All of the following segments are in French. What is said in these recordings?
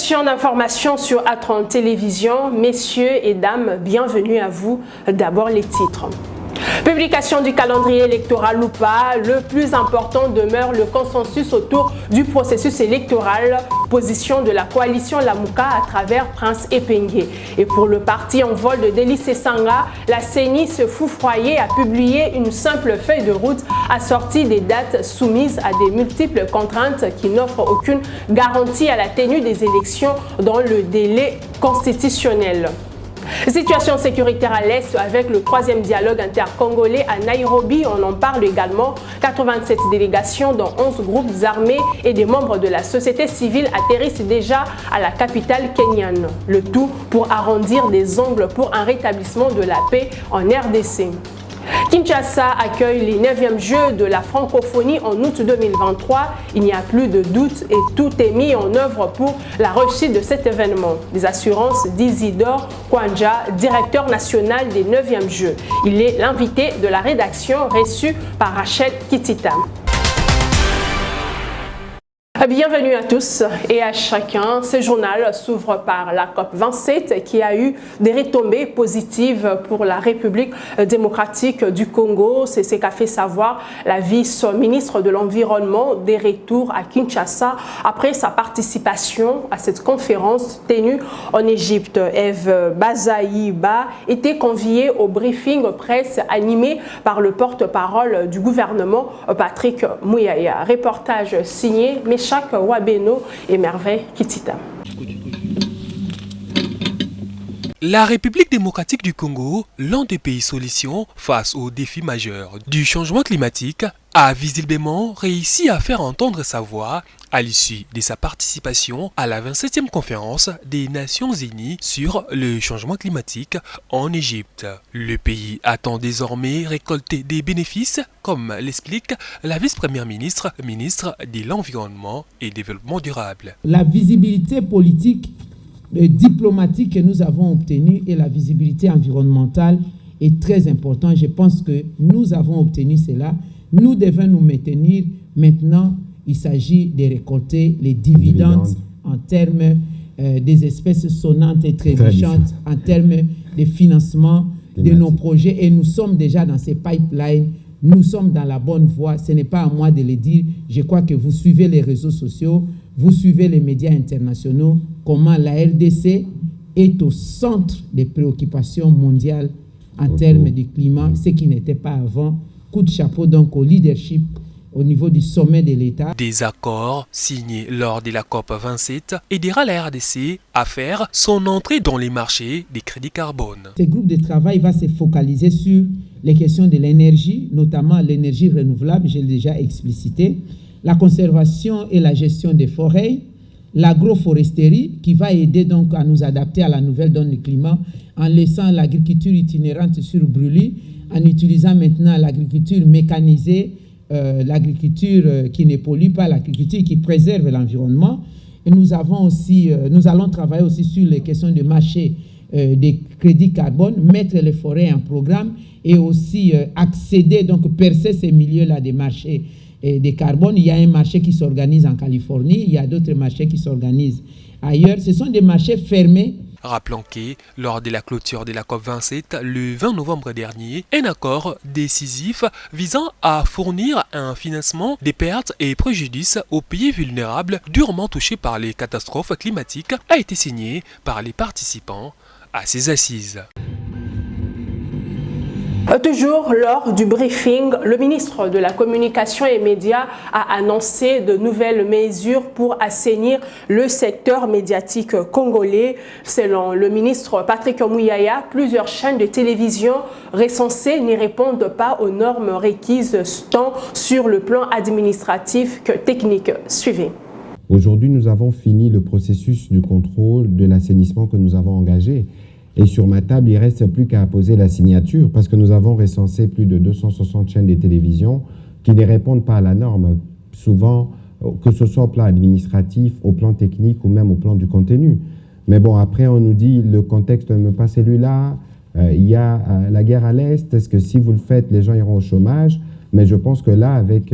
session d'information sur A30 Télévision. Messieurs et dames, bienvenue à vous. D'abord les titres. Publication du calendrier électoral ou pas, le plus important demeure le consensus autour du processus électoral, position de la coalition Lamouka à travers Prince Epengue. Et pour le parti en vol de Délice Sanga, la CENI se foufroyait à publier une simple feuille de route assortie des dates soumises à des multiples contraintes qui n'offrent aucune garantie à la tenue des élections dans le délai constitutionnel. Situation sécuritaire à l'Est avec le 3e dialogue intercongolais à Nairobi. On en parle également. 87 délégations dont 11 groupes armés et des membres de la société civile atterrissent déjà à la capitale kenyane. Le tout pour arrondir des angles pour un rétablissement de la paix en RDC. Kinshasa accueille les 9e Jeux de la francophonie en août 2023. Il n'y a plus de doute et tout est mis en œuvre pour la réussite de cet événement. Des assurances d'Isidore Kwanja, directeur national des 9e Jeux. Il est l'invité de la rédaction reçu par Rachel Kitita. Bienvenue à tous et à chacun. Ce journal s'ouvre par la COP27 qui a eu des retombées positives pour la République démocratique du Congo. C'est ce qu'a fait savoir la vice-ministre de l'Environnement des retours à Kinshasa après sa participation à cette conférence tenue en Égypte. Eve Bazaïba était conviée au briefing presse animé par le porte-parole du gouvernement Patrick Muyaya. Reportage signé Meshach Wabeno et Merveille Kitita. La République démocratique du Congo, l'un des pays solutions face aux défis majeurs du changement climatique, a visiblement réussi à faire entendre sa voix à l'issue de sa participation à la 27e conférence des Nations Unies sur le changement climatique en Égypte. Le pays attend désormais récolter des bénéfices, comme l'explique la vice-première ministre, ministre de l'Environnement et Développement durable. La visibilité politique diplomatique que nous avons obtenue et la visibilité environnementale est très importante. Je pense que nous avons obtenu cela. Nous devons nous maintenir. Maintenant, il s'agit de récolter les dividendes en termes des espèces sonnantes et trébuchantes, en termes de financement de nos projets. Et nous sommes déjà dans ces pipelines. Nous sommes dans la bonne voie. Ce n'est pas à moi de le dire. Je crois que vous suivez les réseaux sociaux, vous suivez les médias internationaux, comment la RDC est au centre des préoccupations mondiales en termes du climat, ce qui n'était pas avant. Coup de chapeau donc au leadership au niveau du sommet de l'État. Des accords signés lors de la COP27 aidera la RDC à faire son entrée dans les marchés des crédits carbone. Ce groupe de travail va se focaliser sur les questions de l'énergie, notamment l'énergie renouvelable, j'ai déjà explicité, la conservation et la gestion des forêts, l'agroforesterie qui va aider donc à nous adapter à la nouvelle donne du climat en laissant l'agriculture itinérante sur brûlis, en utilisant maintenant l'agriculture mécanisée, l'agriculture qui ne pollue pas, l'agriculture qui préserve l'environnement. Et nous allons travailler aussi sur les questions de marché des crédits carbone, mettre les forêts en programme et aussi accéder, donc percer ces milieux-là des marchés des carbone. Il y a un marché qui s'organise en Californie, il y a d'autres marchés qui s'organisent ailleurs. Ce sont des marchés fermés. Rappelons que, lors de la clôture de la COP27, le 20 novembre dernier, un accord décisif visant à fournir un financement des pertes et préjudices aux pays vulnérables durement touchés par les catastrophes climatiques a été signé par les participants à ces assises. Toujours lors du briefing, le ministre de la Communication et Médias a annoncé de nouvelles mesures pour assainir le secteur médiatique congolais. Selon le ministre Patrick Muyaya, plusieurs chaînes de télévision recensées n'y répondent pas aux normes requises tant sur le plan administratif que technique. Suivez. Aujourd'hui, nous avons fini le processus du contrôle de l'assainissement que nous avons engagé. Et sur ma table, il ne reste plus qu'à apposer la signature parce que nous avons recensé plus de 260 chaînes de télévision qui ne répondent pas à la norme, souvent, que ce soit au plan administratif, au plan technique ou même au plan du contenu. Mais bon, après, on nous dit le contexte n'est pas celui-là, il y a la guerre à l'Est, est-ce que si vous le faites, les gens iront au chômage? Mais je pense que là, avec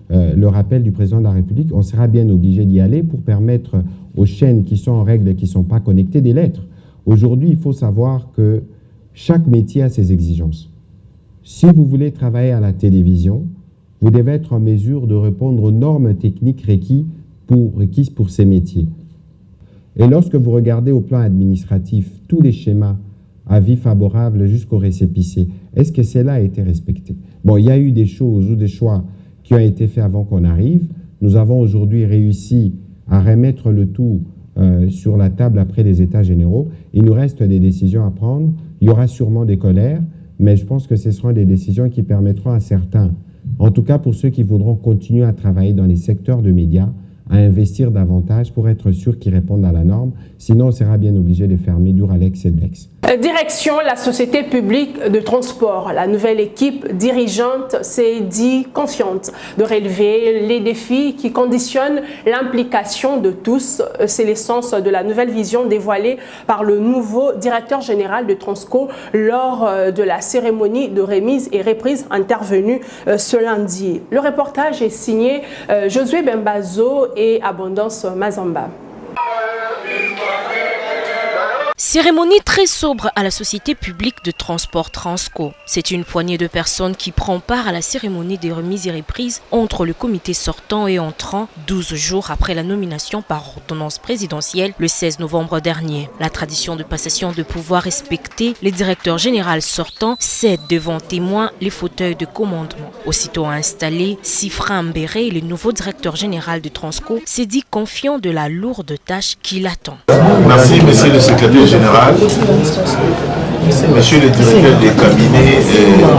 le rappel du président de la République, on sera bien obligé d'y aller pour permettre aux chaînes qui sont en règle et qui ne sont pas connectées de l'être. Aujourd'hui, il faut savoir que chaque métier a ses exigences. Si vous voulez travailler à la télévision, vous devez être en mesure de répondre aux normes techniques requises pour ces métiers. Et lorsque vous regardez au plan administratif tous les schémas, avis favorables jusqu'au récépissé, est-ce que cela a été respecté? Bon, il y a eu des choses ou des choix qui ont été faits avant qu'on arrive. Nous avons aujourd'hui réussi à remettre le tout sur la table après les États généraux. Il nous reste des décisions à prendre. Il y aura sûrement des colères, mais je pense que ce seront des décisions qui permettront à certains, en tout cas pour ceux qui voudront continuer à travailler dans les secteurs de médias, à investir davantage pour être sûr qu'ils répondent à la norme. Sinon, on sera bien obligé de fermer Duralex et Lex. Direction la société publique de transport. La nouvelle équipe dirigeante s'est dit confiante de relever les défis qui conditionnent l'implication de tous. C'est l'essence de la nouvelle vision dévoilée par le nouveau directeur général de Transco lors de la cérémonie de remise et reprise intervenue ce lundi. Le reportage est signé Josué Bembazo et Abondance Mazamba. Cérémonie très sobre à la société publique de transport Transco. C'est une poignée de personnes qui prend part à la cérémonie des remises et reprises entre le comité sortant et entrant 12 jours après la nomination par ordonnance présidentielle le 16 novembre dernier. La tradition de passation de pouvoir respectée, les directeurs généraux sortants cèdent devant témoins les fauteuils de commandement. Aussitôt installé, Sifra Mbéré, le nouveau directeur général de Transco, s'est dit confiant de la lourde tâche qui l'attend. Merci, monsieur le secrétaire général, monsieur le directeur des cabinets,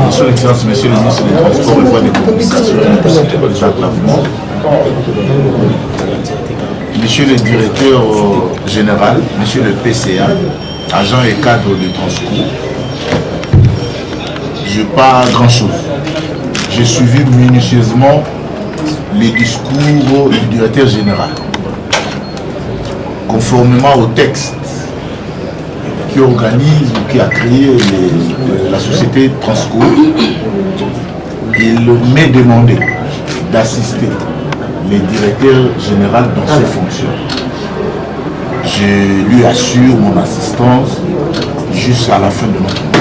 monsieur l'excellence, monsieur le ministre des Transports et voies de communication, monsieur le directeur général, monsieur le PCA, agent et cadre de Transco. Je pas grand-chose. J'ai suivi minutieusement les discours du directeur général. Conformément au texte qui organise ou qui a créé la société Transco, il m'est demandé d'assister les directeurs généraux dans ses fonctions. Je lui assure mon assistance jusqu'à la fin de notre mandat.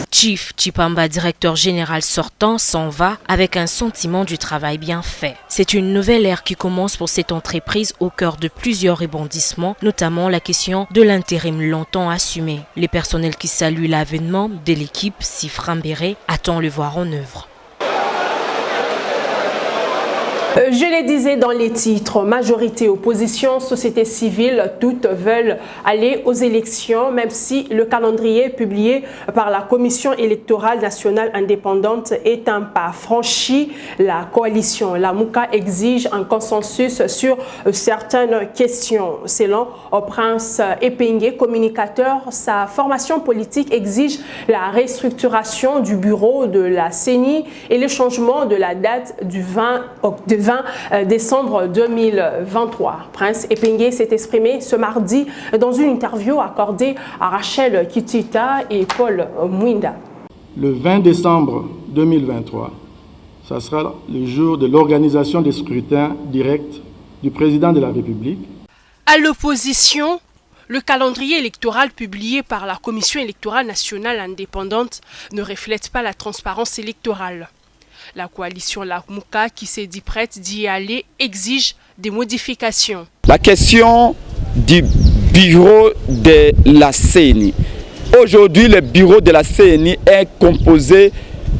Chief Chipamba, directeur général sortant, s'en va avec un sentiment du travail bien fait. C'est une nouvelle ère qui commence pour cette entreprise au cœur de plusieurs rebondissements, notamment la question de l'intérim longtemps assumé. Les personnels qui saluent l'avènement de l'équipe Sifra Mbéré attendent le voir en œuvre. Je le disais dans les titres, majorité, opposition, société civile, toutes veulent aller aux élections, même si le calendrier publié par la Commission électorale nationale indépendante est un pas franchi. La coalition, la MOUCA, exige un consensus sur certaines questions. Selon Prince Epengue, communicateur, sa formation politique exige la restructuration du bureau de la CENI et le changement de la date du 20 décembre 2023. Prince Epengue s'est exprimé ce mardi dans une interview accordée à Rachel Kitita et Paul Mwinda. Le 20 décembre 2023, ça sera le jour de l'organisation des scrutins directs du président de la République. À l'opposition, le calendrier électoral publié par la Commission électorale nationale indépendante ne reflète pas la transparence électorale. La coalition La MOUCA, qui s'est dit prête d'y aller, exige des modifications. La question du bureau de la CENI. Aujourd'hui, le bureau de la CENI est composé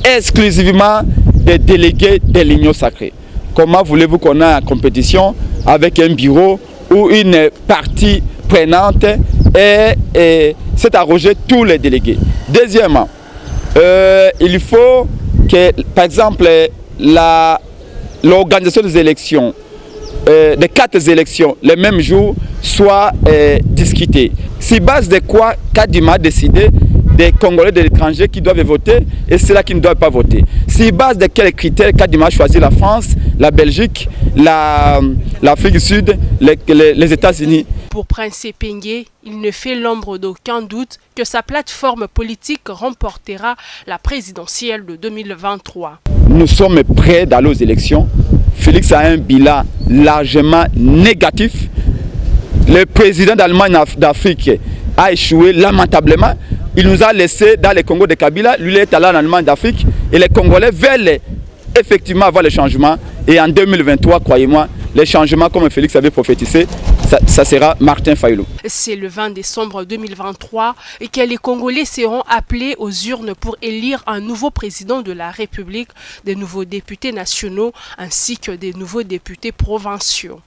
exclusivement des délégués de l'Union sacrée. Comment voulez-vous qu'on ait une compétition avec un bureau où une partie prenante s'est arrogé tous les délégués? Deuxièmement, il faut que, par exemple, l'organisation des élections, des 4 élections, le même jour, soit discutée. C'est base de quoi Kadima a décidé des Congolais de l'étranger qui doivent voter et ceux-là qui ne doivent pas voter. C'est base de quels critères Kadima a choisi la France, la Belgique, l'Afrique du Sud, les États-Unis. Pour Prince Epengue, il ne fait l'ombre d'aucun doute que sa plateforme politique remportera la présidentielle de 2023. nous sommes prêts d'aller aux élections. Félix a un bilan largement négatif. Le président d'Allemagne d'Afrique a échoué lamentablement. Il nous a laissé dans les Congo de Kabila. Lui, il est allé en Allemagne d'Afrique. Et les Congolais veulent effectivement avoir le changement. Et en 2023, croyez-moi, les changements, comme Félix avait prophétisé, ça sera Martin Fayulu. C'est le 20 décembre 2023 et que les Congolais seront appelés aux urnes pour élire un nouveau président de la République, des nouveaux députés nationaux ainsi que des nouveaux députés provinciaux.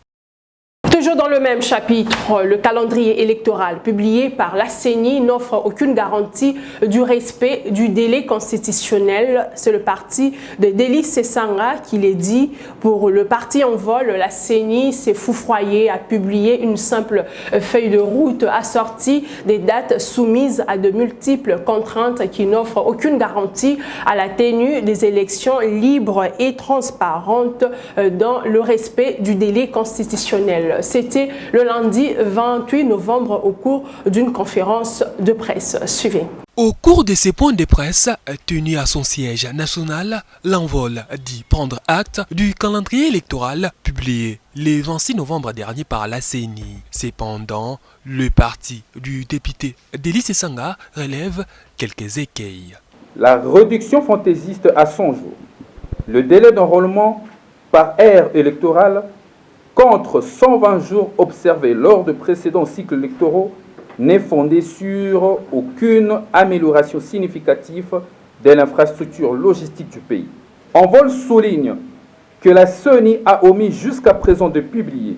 Toujours dans le même chapitre, le calendrier électoral publié par la CENI n'offre aucune garantie du respect du délai constitutionnel. C'est le parti de Deli Sesanga qui l'a dit. Pour le parti en vol, la CENI s'est fourvoyée à publier une simple feuille de route assortie des dates soumises à de multiples contraintes qui n'offrent aucune garantie à la tenue des élections libres et transparentes dans le respect du délai constitutionnel. C'était le lundi 28 novembre au cours d'une conférence de presse. Suivez. Au cours de ces points de presse tenus à son siège national, l'envol dit prendre acte du calendrier électoral publié le 26 novembre dernier par la CENI. Cependant, le parti du député Deli Sesanga relève quelques écueils. La réduction fantaisiste à 100 jours, le délai d'enrôlement par ère électorale contre 120 jours observés lors de précédents cycles électoraux n'est fondé sur aucune amélioration significative de l'infrastructure logistique du pays. Envol souligne que la CENI a omis jusqu'à présent de publier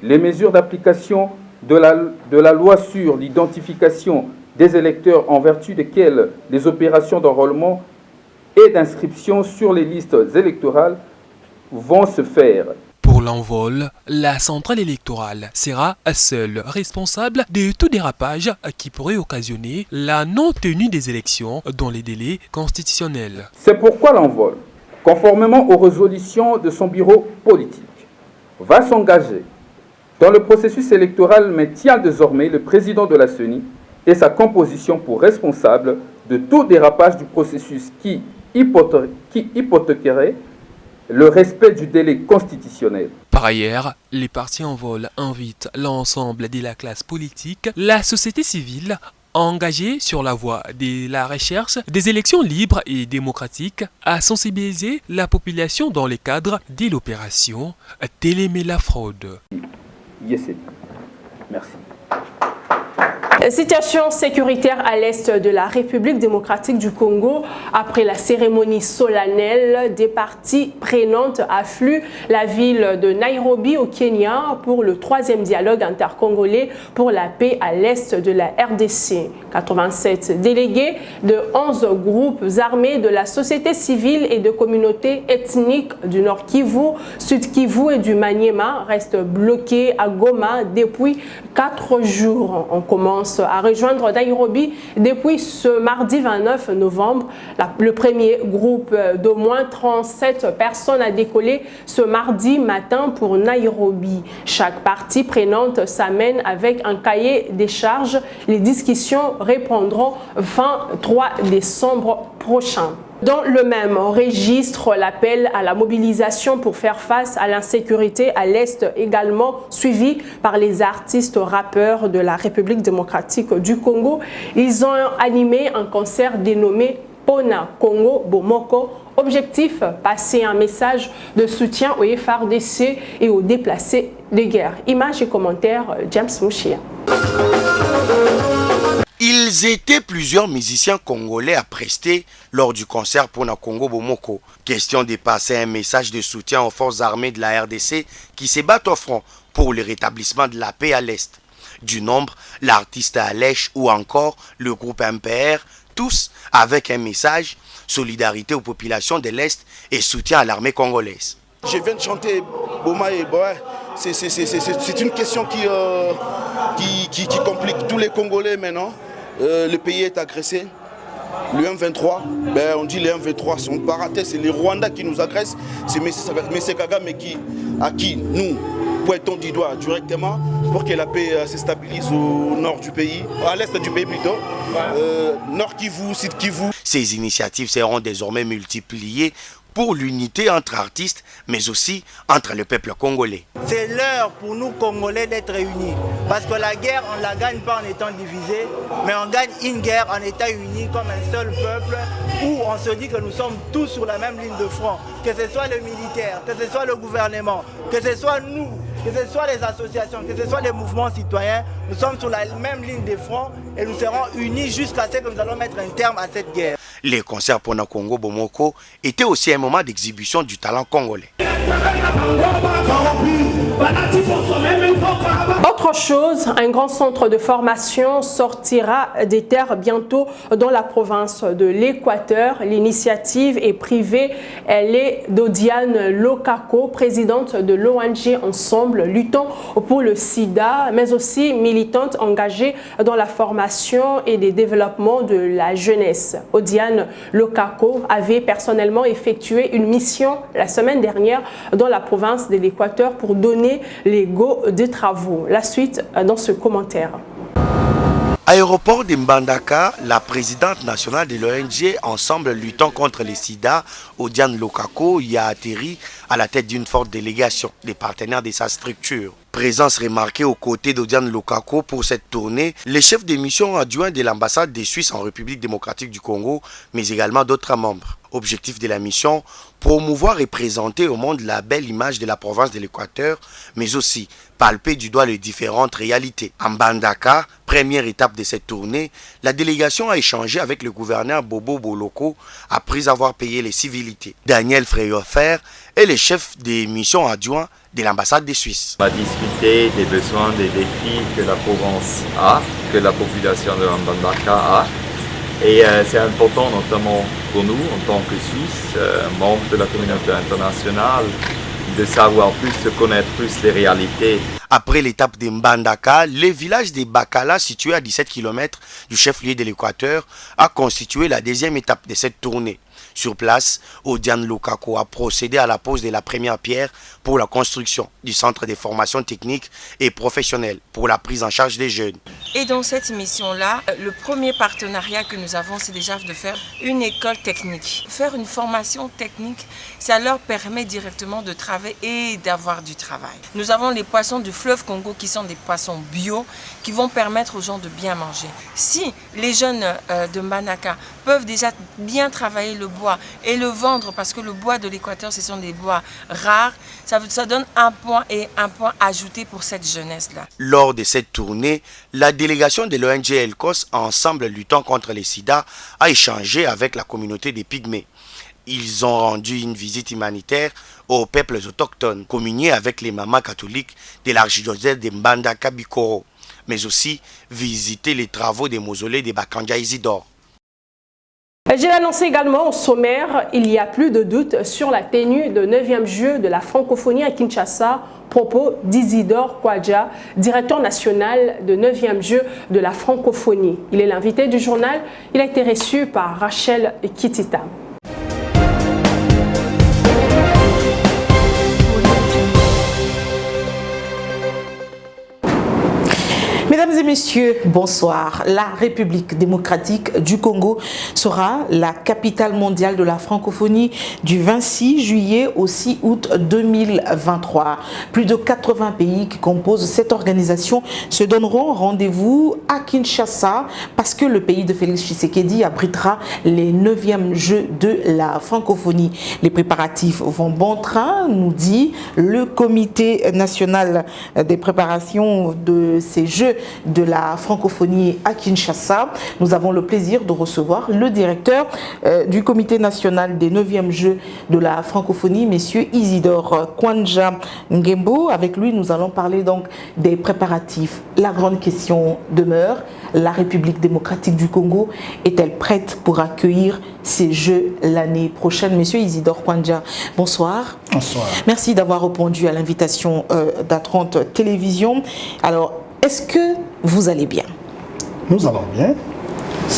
les mesures d'application de la loi sur l'identification des électeurs en vertu desquelles les opérations d'enrôlement et d'inscription sur les listes électorales vont se faire. Pour l'envol, la centrale électorale sera seule responsable de tout dérapage qui pourrait occasionner la non-tenue des élections dans les délais constitutionnels. C'est pourquoi l'envol, conformément aux résolutions de son bureau politique, va s'engager dans le processus électoral, mais tient désormais le président de la CENI et sa composition pour responsable de tout dérapage du processus qui hypothéquerait le respect du délai constitutionnel. Par ailleurs, les partis en vol invitent l'ensemble de la classe politique, la société civile, engagée sur la voie de la recherche des élections libres et démocratiques, à sensibiliser la population dans le cadre de l'opération Télémer la fraude. Yes, merci. Situation sécuritaire à l'est de la République démocratique du Congo. Après la cérémonie solennelle, des parties prenantes affluent la ville de Nairobi au Kenya pour le 3e dialogue intercongolais pour la paix à l'est de la RDC. 87 délégués de 11 groupes armés de la société civile et de communautés ethniques du Nord Kivu, Sud Kivu et du Maniema restent bloqués à Goma depuis 4 jours. On commence à rejoindre Nairobi depuis ce mardi 29 novembre. Le premier groupe d'au moins 37 personnes a décollé ce mardi matin pour Nairobi. Chaque partie prenante s'amène avec un cahier des charges. Les discussions répondront 23 décembre prochain. Dans le même registre, l'appel à la mobilisation pour faire face à l'insécurité à l'Est également suivi par les artistes rappeurs de la République démocratique du Congo. Ils ont animé un concert dénommé Pona Congo Bomoko. Objectif, passer un message de soutien aux FARDC et aux déplacés de guerre. Images et commentaires, James Mouchia. Ils étaient plusieurs musiciens congolais à prester lors du concert Pona Congo Bomoko. Question de passer un message de soutien aux forces armées de la RDC qui se battent au front pour le rétablissement de la paix à l'Est. Du nombre, l'artiste Alèche ou encore le groupe MPR, tous avec un message, solidarité aux populations de l'Est et soutien à l'armée congolaise. Je viens de chanter Boma et Boa. C'est une question qui complique tous les Congolais maintenant. Le pays est agressé. Le M23, on dit les M23 sont paratés, c'est les Rwandais qui nous agressent. C'est M. Kagame à qui nous pointons du doigt directement pour que la paix se stabilise au nord du pays, à l'est du pays plutôt, Nord Kivu, Sud Kivu. Ces initiatives seront désormais multipliées pour l'unité entre artistes, mais aussi entre le peuple congolais. C'est l'heure pour nous Congolais d'être réunis. Parce que la guerre, on ne la gagne pas en étant divisés, mais on gagne une guerre en étant unis comme un seul peuple, où on se dit que nous sommes tous sur la même ligne de front. Que ce soit les militaires, que ce soit le gouvernement, que ce soit nous, que ce soit les associations, que ce soit les mouvements citoyens, nous sommes sur la même ligne de front et nous serons unis jusqu'à ce que nous allons mettre un terme à cette guerre. Les concerts pour Congo Bomoko étaient aussi un moment d'exhibition du talent congolais. Autre chose, un grand centre de formation sortira des terres bientôt dans la province de l'Équateur. L'initiative est privée. Elle est d'Odiane Lokako, présidente de l'ONG Ensemble, luttant pour le sida, mais aussi militante engagée dans la formation et le développement de la jeunesse. Odiane Lokako avait personnellement effectué une mission la semaine dernière dans la province de l'Équateur pour donner les go de travaux. La suite dans ce commentaire. Aéroport de Mbandaka, la présidente nationale de l'ONG Ensemble luttant contre les sida, Odiane Lokako, y a atterri à la tête d'une forte délégation des partenaires de sa structure. Présence remarquée aux côtés d'Odiane Lokako pour cette tournée, les chefs de mission adjoints de l'ambassade des Suisses en République démocratique du Congo, mais également d'autres membres. Objectif de la mission, promouvoir et présenter au monde la belle image de la province de l'Équateur, mais aussi palper du doigt les différentes réalités. En Mbandaka, première étape de cette tournée, la délégation a échangé avec le gouverneur Bobo Boloko après avoir payé les civilités. Daniel Freyofer est le chef des missions adjoints de l'ambassade des Suisses. On va discuter des besoins, des défis que la province a, que la population de Mbandaka a. Et c'est important notamment pour nous, en tant que Suisses, membres de la communauté internationale, de savoir plus, de connaître plus les réalités. Après l'étape de Mbandaka, le village de Bakala, situé à 17 km du chef-lieu de l'Équateur, a constitué la deuxième étape de cette tournée. Sur place, Odiane Lokako a procédé à la pose de la première pierre pour la construction du centre de formation technique et professionnelle pour la prise en charge des jeunes. Et dans cette mission-là, le premier partenariat que nous avons, c'est déjà de faire une école technique. Faire une formation technique, ça leur permet directement de travailler et d'avoir du travail. Nous avons les poissons du fleuve Congo qui sont des poissons bio qui vont permettre aux gens de bien manger. Si les jeunes de Mbandaka peuvent déjà bien travailler le bois et le vendre, parce que le bois de l'Équateur, ce sont des bois rares, ça donne un point ajouté pour cette jeunesse-là. Lors de cette tournée, la délégation de l'ONG ELCOS, Ensemble luttant contre les sida, a échangé avec la communauté des Pygmées. Ils ont rendu une visite humanitaire aux peuples autochtones, communié avec les mamans catholiques de l'archidiocèse de Mbandaka Bikoro, mais aussi visiter les travaux des mausolées de Bakanja Isidore. J'ai annoncé également au sommaire, il y a plus de doute sur la tenue de 9e jeu de la francophonie à Kinshasa, propos d'Isidore Kwadja, directeur national de 9e jeu de la francophonie. Il est l'invité du journal, il a été reçu par Rachel Kitita. Mesdames et messieurs, bonsoir. La République démocratique du Congo sera la capitale mondiale de la francophonie du 26 juillet au 6 août 2023. Plus de 80 pays qui composent cette organisation se donneront rendez-vous à Kinshasa parce que le pays de Félix Tshisekedi abritera les 9e Jeux de la francophonie. Les préparatifs vont bon train, nous dit le comité national des préparations de ces Jeux de la francophonie à Kinshasa. Nous avons le plaisir de recevoir le directeur du comité national des 9e Jeux de la francophonie, messieurs Isidore Kwadja Ngembo. Avec lui, nous allons parler donc des préparatifs. La grande question demeure, la République démocratique du Congo est-elle prête pour accueillir ces Jeux l'année prochaine? Monsieur Isidore Kwadja, bonsoir. Bonsoir. Merci d'avoir répondu à l'invitation d'A30 Télévision. Alors, est-ce que vous allez bien? Nous allons bien.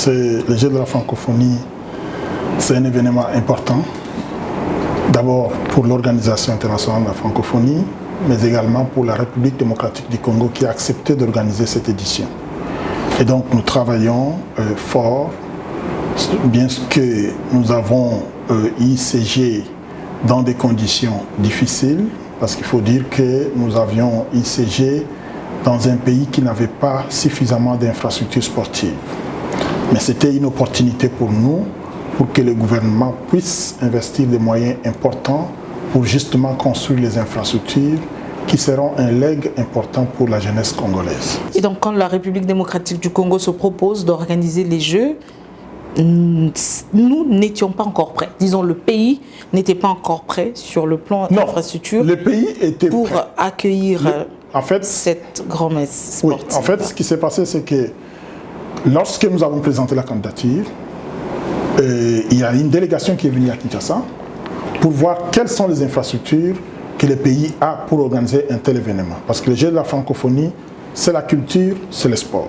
Les Jeux de la francophonie, c'est un événement important. D'abord pour l'Organisation internationale de la francophonie, mais également pour la République démocratique du Congo qui a accepté d'organiser cette édition. Et donc nous travaillons fort, bien que nous avons ICG dans des conditions difficiles, parce qu'il faut dire que nous avions ICG dans un pays qui n'avait pas suffisamment d'infrastructures sportives. Mais c'était une opportunité pour nous, pour que le gouvernement puisse investir des moyens importants pour justement construire les infrastructures qui seront un legs important pour la jeunesse congolaise. Et donc quand la République démocratique du Congo se propose d'organiser les Jeux, nous n'étions pas encore prêts. Disons, le pays n'était pas encore prêt sur le plan infrastructure le pays était pour prêt. Accueillir cette grand-messe sportive. Oui, en fait, ce qui s'est passé, c'est que lorsque nous avons présenté la candidature, il y a une délégation qui est venue à Kinshasa pour voir quelles sont les infrastructures que le pays a pour organiser un tel événement. Parce que les Jeux de la francophonie, c'est la culture, c'est le sport.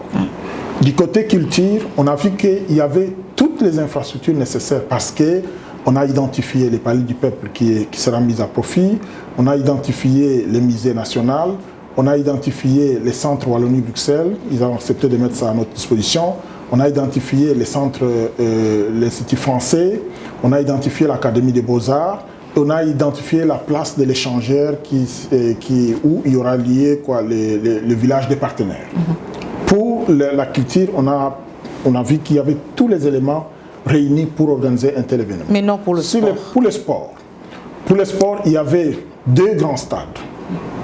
Du côté culture, on a vu qu'il y avait toutes les infrastructures nécessaires parce qu'on a identifié les palais du peuple qui sera mis à profit, on a identifié les musées nationaux, on a identifié les centres Wallonie-Bruxelles, ils ont accepté de mettre ça à notre disposition, on a identifié les centres, l'Institut français, on a identifié l'Académie des Beaux-Arts, on a identifié la place de l'échangeur où il y aura lié le village des partenaires. Pour la culture, on a vu qu'il y avait tous les éléments réunis pour organiser un tel événement. Mais non pour le sport. Pour le sport. Pour le sport, il y avait deux grands stades.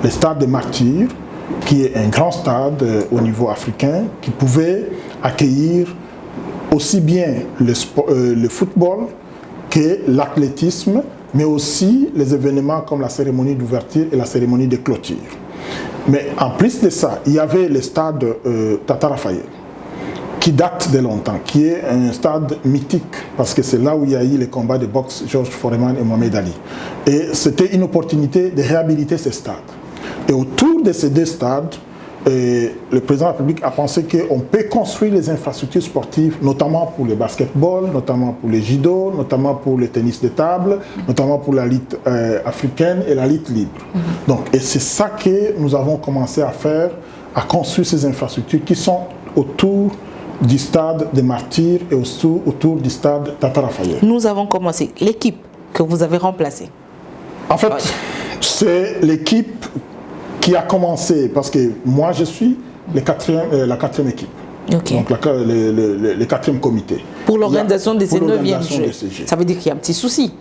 Le stade des Martyrs, qui est un grand stade au niveau africain, qui pouvait accueillir aussi bien le football que l'athlétisme, mais aussi les événements comme la cérémonie d'ouverture et la cérémonie de clôture. Mais en plus de ça, il y avait le stade Tata Raphaël, qui date de longtemps, qui est un stade mythique, parce que c'est là où il y a eu les combats de boxe Georges Foreman et Mohamed Ali. Et c'était une opportunité de réhabiliter ces stades. Et autour de ces deux stades, le président de la République a pensé qu'on peut construire les infrastructures sportives, notamment pour le basketball, notamment pour le judo, notamment pour le tennis de table, notamment pour la lutte africaine et la lutte libre. Donc, et c'est ça que nous avons commencé à faire, à construire ces infrastructures qui sont autour du stade des Martyrs et autour du stade Tata Raphaël. Nous avons commencé. L'équipe que vous avez remplacée. En fait, c'est l'équipe qui a commencé, parce que moi je suis la quatrième équipe, donc le quatrième comité. Pour l'organisation de ces 9e Jeux, ça veut dire qu'il y a un petit souci.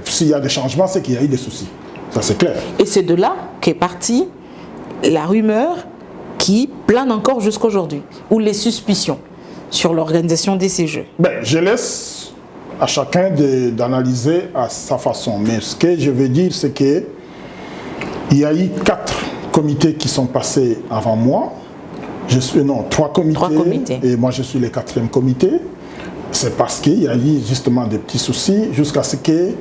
S'il y a des changements, c'est qu'il y a eu des soucis, ça c'est clair. Et c'est de là qu'est partie la rumeur qui plane encore jusqu'à aujourd'hui, ou les suspicions sur l'organisation de ces Jeux. Je laisse à chacun d'analyser à sa façon, mais ce que je veux dire, c'est que il y a eu 4 comités qui sont passés avant moi. 3 comités. Et moi, je suis le 4e comité. C'est parce qu'il y a eu justement des petits soucis jusqu'à ce que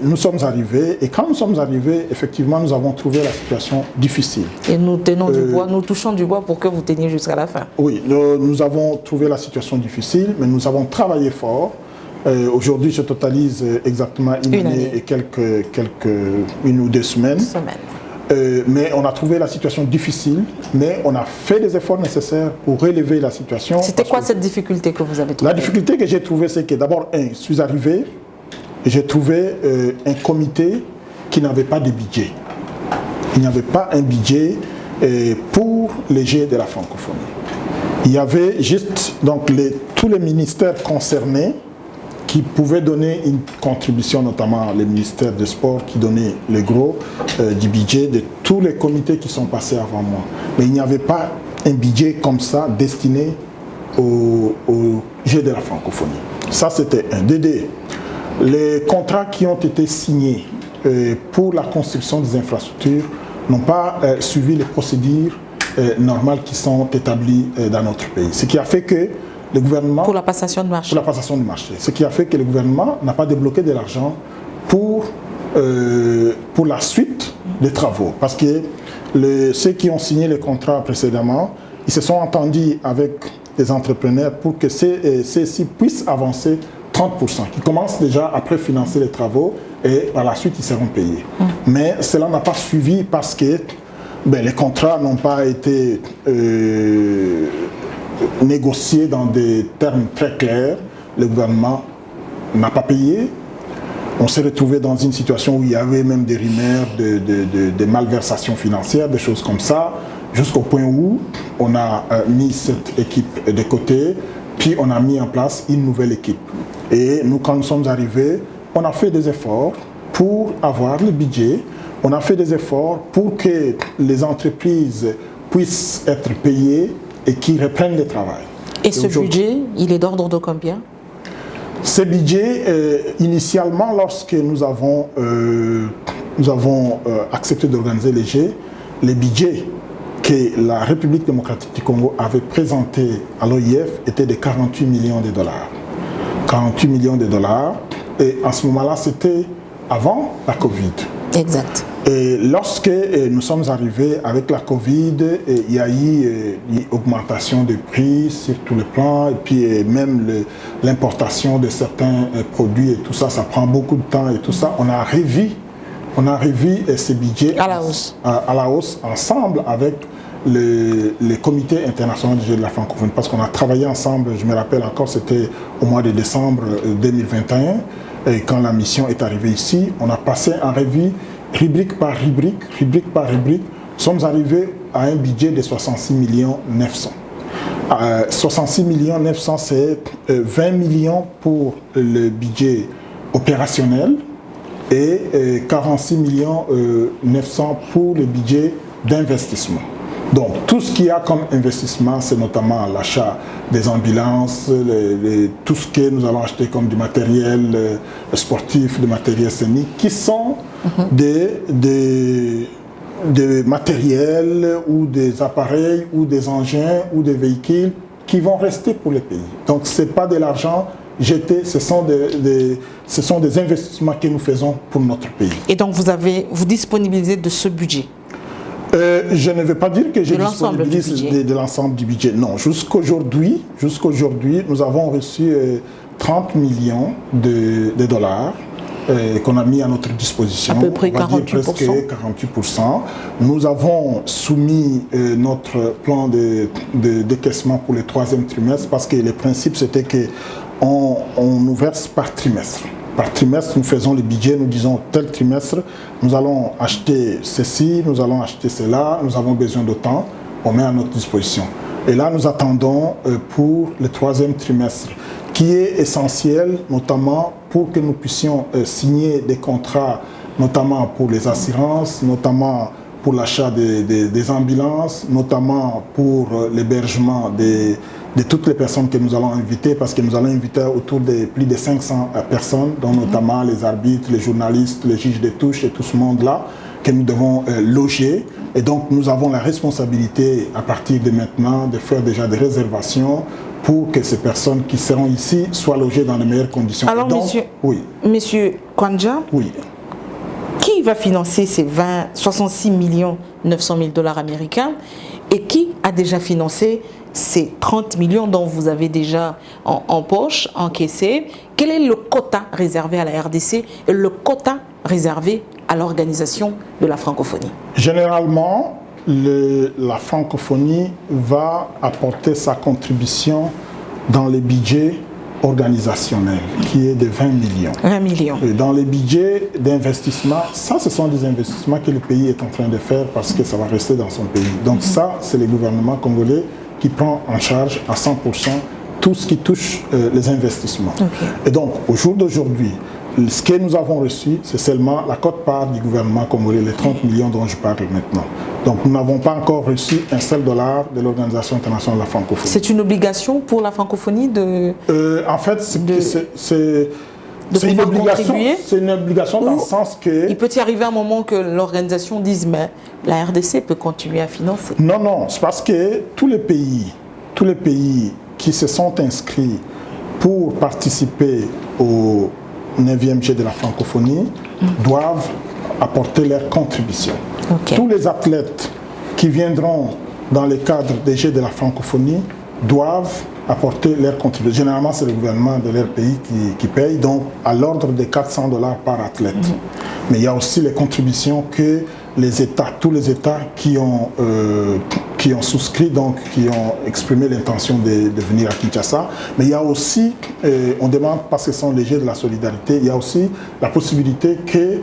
nous sommes arrivés. Et quand nous sommes arrivés, effectivement, nous avons trouvé la situation difficile. Et nous tenons du bois, nous touchons du bois pour que vous teniez jusqu'à la fin. Oui, nous avons trouvé la situation difficile, mais nous avons travaillé fort. Aujourd'hui, je totalise exactement une année et une ou 2 semaines. Mais on a trouvé la situation difficile, mais on a fait les efforts nécessaires pour relever la situation. C'était quoi cette difficulté que vous avez trouvée? La difficulté que j'ai trouvée, c'est que d'abord, je suis arrivé et j'ai trouvé un comité qui n'avait pas de budget. Il n'y avait pas un budget pour les Jeux de la francophonie. Il y avait juste donc, tous les ministères concernés qui pouvaient donner une contribution, notamment les ministères des Sports qui donnaient le gros du budget de tous les comités qui sont passés avant moi. Mais il n'y avait pas un budget comme ça destiné au Jeux de la francophonie. Ça, c'était un. Les contrats qui ont été signés pour la construction des infrastructures n'ont pas suivi les procédures normales qui sont établies dans notre pays. Ce qui a fait que le gouvernement... Pour la passation de marché. Pour la passation de marché. Ce qui a fait que le gouvernement n'a pas débloqué de l'argent pour la suite des travaux. Parce que ceux qui ont signé les contrats précédemment, ils se sont entendus avec les entrepreneurs pour que ceux-ci puissent avancer 30%, qui commencent déjà à préfinancer les travaux et par la suite ils seront payés. Mais cela n'a pas suivi parce que les contrats n'ont pas été négociés dans des termes très clairs. Le gouvernement n'a pas payé. On s'est retrouvé dans une situation où il y avait même des rumeurs de malversations financières, des choses comme ça, jusqu'au point où on a mis cette équipe de côté, puis on a mis en place une nouvelle équipe. Et nous, quand nous sommes arrivés, on a fait des efforts pour avoir le budget, on a fait des efforts pour que les entreprises puissent être payées et qu'ils reprennent le travail. Et ce budget, il est d'ordre de combien? Ce budget, initialement, lorsque nous avons accepté d'organiser les Jeux, le budget que la République démocratique du Congo avait présenté à l'OIF était de 48 millions de dollars. 48 millions de dollars. Et en ce moment-là, c'était avant la Covid. Exact. Et lorsque nous sommes arrivés avec la Covid, il y a eu une augmentation des prix sur tous les plans, et puis même l'importation de certains produits et tout ça, ça prend beaucoup de temps et tout ça. On a revu ces budgets à la hausse, à la hausse ensemble avec le comité international du jeu de la francophonie, parce qu'on a travaillé ensemble, je me rappelle encore, c'était au mois de décembre 2021, et quand la mission est arrivée ici, on a passé en revue rubrique par rubrique, nous sommes arrivés à un budget de 66 900 000. 66 900 000, c'est 20 millions pour le budget opérationnel et 46 900 000 pour le budget d'investissement. Donc tout ce qu'il y a comme investissement, c'est notamment l'achat des ambulances, tout ce que nous allons acheter comme du matériel sportif, du matériel scénique, qui sont des matériels ou des appareils ou des engins ou des véhicules qui vont rester pour le pays. Donc ce n'est pas de l'argent jeté, ce sont des investissements que nous faisons pour notre pays. Et donc vous disponibilisez de ce budget? Je ne veux pas dire que je disponibilise de l'ensemble du budget. Non, jusqu'aujourd'hui, nous avons reçu 30 millions de dollars qu'on a mis à notre disposition. À peu près 48%. Presque 48%. Nous avons soumis notre plan de décaissement pour le 3e trimestre parce que le principe c'était qu'on nous verse par trimestre. Par trimestre, nous faisons le budget, nous disons tel trimestre, nous allons acheter ceci, nous allons acheter cela, nous avons besoin de temps, on met à notre disposition. Et là, nous attendons pour le 3e trimestre, qui est essentiel, notamment pour que nous puissions signer des contrats, notamment pour les assurances, notamment pour l'achat des ambulances, notamment pour l'hébergement de toutes les personnes que nous allons inviter, parce que nous allons inviter autour de plus de 500 personnes, dont notamment les arbitres, les journalistes, les juges de touche et tout ce monde-là, que nous devons loger. Et donc nous avons la responsabilité, à partir de maintenant, de faire déjà des réservations pour que ces personnes qui seront ici soient logées dans les meilleures conditions. Alors, donc, monsieur Kwanja, oui. Qui va financer ces 66 900 000 dollars américains et qui a déjà financé ces 30 millions dont vous avez déjà en poche, encaissé? Quel est le quota réservé à la RDC et le quota réservé à l'organisation de la francophonie? Généralement, la francophonie va apporter sa contribution dans les budgets organisationnels, qui est de 20 millions. 20 millions. Et dans les budgets d'investissement, ça, ce sont des investissements que le pays est en train de faire parce que ça va rester dans son pays. Donc ça, c'est le gouvernement congolais qui prend en charge à 100% tout ce qui touche les investissements. Okay. Et donc, au jour d'aujourd'hui, ce que nous avons reçu, c'est seulement la quote-part du gouvernement congolais, les 30 millions dont je parle maintenant. Donc, nous n'avons pas encore reçu un seul dollar de l'Organisation internationale de la francophonie. C'est une obligation pour la francophonie de... en fait, c'est une obligation. C'est une obligation dans le sens que... Il peut y arriver un moment que l'organisation dise, mais la RDC peut continuer à financer. Non, non, c'est parce que tous les pays qui se sont inscrits pour participer au 9e Jeu de la francophonie doivent apporter leur contribution. Okay. Tous les athlètes qui viendront dans le cadre des Jeux de la francophonie doivent apporter leur contribution. Généralement, c'est le gouvernement de leur pays qui paye, donc à l'ordre de 400 dollars par athlète. Mais il y a aussi les contributions que les États, tous les États qui qui ont souscrit, donc qui ont exprimé l'intention de venir à Kinshasa. Mais il y a aussi, on demande, parce que ce sont les Jeux de la solidarité, il y a aussi la possibilité que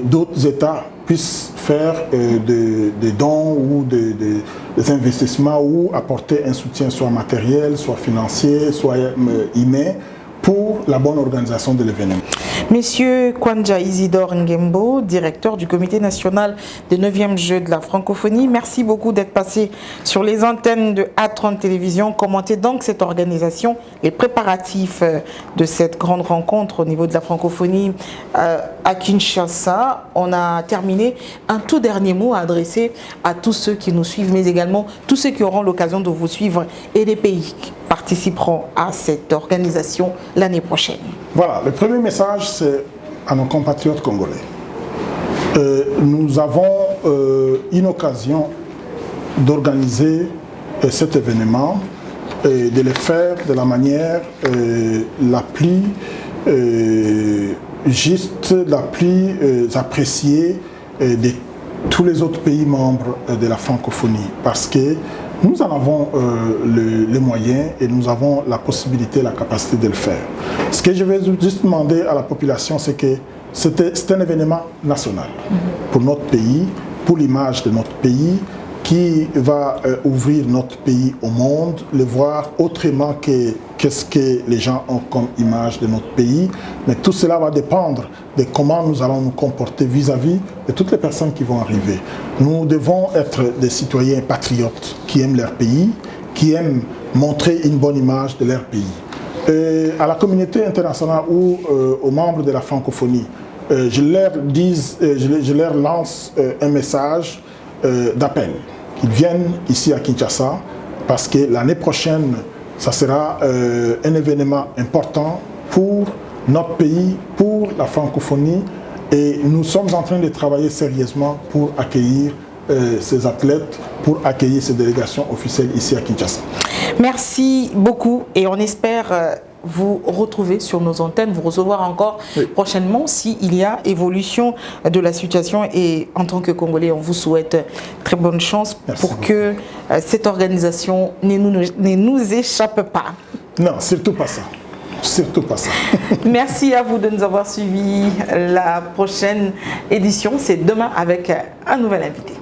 d'autres États puissent faire des dons ou des investissements ou apporter un soutien soit matériel, soit financier, soit humain pour la bonne organisation de l'événement. Monsieur Kwanja Isidore Ngembo, directeur du comité national des 9e Jeux de la francophonie, merci beaucoup d'être passé sur les antennes de A30 Télévision. Commentez donc cette organisation, les préparatifs de cette grande rencontre au niveau de la francophonie à Kinshasa. On a terminé. Un tout dernier mot à adresser à tous ceux qui nous suivent, mais également tous ceux qui auront l'occasion de vous suivre et les pays qui participeront à cette organisation l'année prochaine. Voilà, le premier message, c'est à nos compatriotes congolais. Nous avons une occasion d'organiser cet événement et de le faire de la manière la plus juste, la plus appréciée de tous les autres pays membres de la francophonie. Parce que nous en avons les moyens et nous avons la possibilité, la capacité de le faire. Ce que je vais juste demander à la population, c'est que c'est un événement national pour notre pays, pour l'image de notre pays, qui va ouvrir notre pays au monde, le voir autrement que qu'est-ce que les gens ont comme image de notre pays. Mais tout cela va dépendre de comment nous allons nous comporter vis-à-vis de toutes les personnes qui vont arriver. Nous devons être des citoyens patriotes qui aiment leur pays, qui aiment montrer une bonne image de leur pays. Et à la communauté internationale ou aux membres de la francophonie, je leur lance un message d'appel. Qu'ils viennent ici à Kinshasa parce que l'année prochaine, ça sera un événement important pour notre pays, pour la francophonie, et nous sommes en train de travailler sérieusement pour accueillir ces athlètes, pour accueillir ces délégations officielles ici à Kinshasa. Merci beaucoup et on espère vous retrouver sur nos antennes, vous recevoir encore prochainement s'il y a évolution de la situation, et en tant que Congolais, on vous souhaite très bonne chance pour que cette organisation ne nous échappe pas. Non, surtout pas ça. Surtout pas ça. Merci à vous de nous avoir suivis. La prochaine édition, c'est demain avec un nouvel invité.